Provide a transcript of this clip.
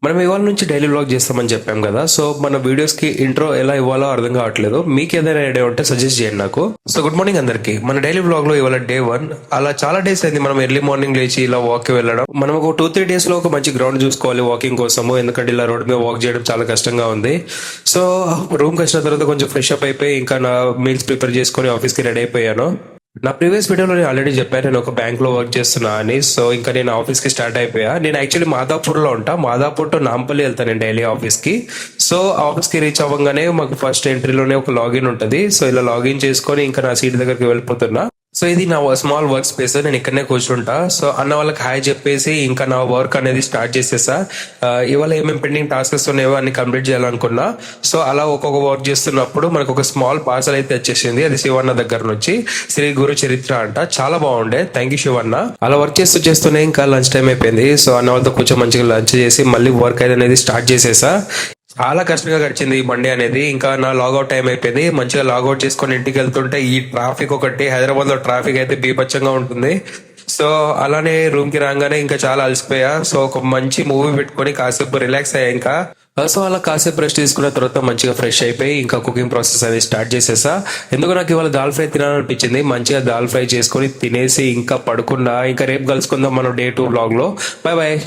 మనం ఇవాళ నుంచి డైలీ వ్లాగ్ చేస్తామని చెప్పాం కదా. సో మన వీడియోస్ కి ఇంట్రో ఎలా ఇవ్వాలో అర్థం కావట్లేదు. మీకు ఏదైనా ఐడియా ఉంటే సజెస్ట్ చేయండి నాకు. సో గుడ్ మార్నింగ్ అందరికి. మన డైలీ వ్లాగ్ లో ఇవాళ డే 1. అలా చాలా డేస్ అయింది మనం ఎర్లీ మార్నింగ్ లేచి ఇలా వాక్ కి వెళ్ళడం. మనం ఒక 2-3 డేస్ లో ఒక మంచి గ్రౌండ్ చూసుకోవాలి వాకింగ్ కోసము, ఎందుకంటే ఇలా రోడ్ మీద వాక్ చేయడం చాలా కష్టంగా ఉంది. సో రూమ్ కి వచ్చిన తర్వాత కొంచెం ఫ్రెష్ అప్ అయిపోయి ఇంకా నా మీల్స్ ప్రిపేర్ చేసుకుని ఆఫీస్ కి రెడీ అయిపోయాను. నా ప్రీవియస్ వీడియోలో నేను ఆల్రెడీ చెప్పాను నేను ఒక బ్యాంక్ లో వర్క్ చేస్తున్నా అని. సో ఇంకా నేను ఆఫీస్ కి స్టార్ట్ అయిపోయా. నేను యాక్చువల్లీ మాదాపూర్ లో ఉంటా. మాదాపూర్ టు నాంపల్లి వెళ్తాను నేను డైలీ ఆఫీస్ కి. సో ఆఫీస్ కి రీచ్ అవ్వగానే మాకు ఫస్ట్ ఎంట్రీలోనే ఒక లాగిన్ ఉంటది. సో ఇలా లాగిన్ చేసుకొని ఇంకా నా సీట్ దగ్గరికి వెళ్ళిపోతున్నా. సో ఇది నా స్మాల్ వర్క్ స్పేస్. నేను ఇక్కడనే కూర్చుంటా. సో అన్న వాళ్ళకి హాయ్ చెప్పేసి ఇంకా నా వర్క్ అనేది స్టార్ట్ చేసేసా. ఇవాళ ఏమేమి పెండింగ్ టాస్క్స్ ఉన్నాయో అన్ని కంప్లీట్ చేయాలనుకున్నా. సో అలా ఒక్కొక్క వర్క్ చేస్తున్నప్పుడు మనకు ఒక స్మాల్ పార్సల్ అయితే వచ్చేసింది. అది శివన్న దగ్గర నుంచి. శ్రీ గురు చరిత్ర అంట. చాలా బాగుండే. Thank you Shivanna. అలా వర్క్ చేస్తూనే ఇంకా లంచ్ టైం అయిపోయింది. సో అన్న వాళ్ళతో కొంచెం మంచిగా లంచ్ చేసి మళ్ళీ వర్క్ అనేది స్టార్ట్ చేసేసా. చాలా కష్టంగా గడిచింది ఈ మండే అనేది. ఇంకా నా లాగౌట్ టైం అయిపోయింది. మంచిగా లాగౌట్ చేసుకొని ఇంటికి వెళ్తుంటే ఈ ట్రాఫిక్ ఒకటి, హైదరాబాద్ లో ట్రాఫిక్ అయితే బీభత్సంగా ఉంటుంది. సో అలానే రూమ్ కి రాగానే ఇంకా చాలా అలసిపోయా. సో ఒక మంచి మూవీ పెట్టుకొని కాసేపు రిలాక్స్ అయ్యా. ఇంకా సో అలా కాసేపు రెస్ట్ తీసుకున్న తర్వాత మంచిగా ఫ్రెష్ అయిపోయి ఇంకా కుకింగ్ ప్రాసెస్ అనేది స్టార్ట్ చేసేసా. ఎందుకు నాకు ఇవాళ దాల్ ఫ్రై తినాలనిపించింది. మంచిగా దాల్ ఫ్రై చేసుకొని తినేసి ఇంకా పడుకున్నా. ఇంకా రేపు కలుసుకుందాం మనం డే 2 బ్లాగ్ లో. Bye bye.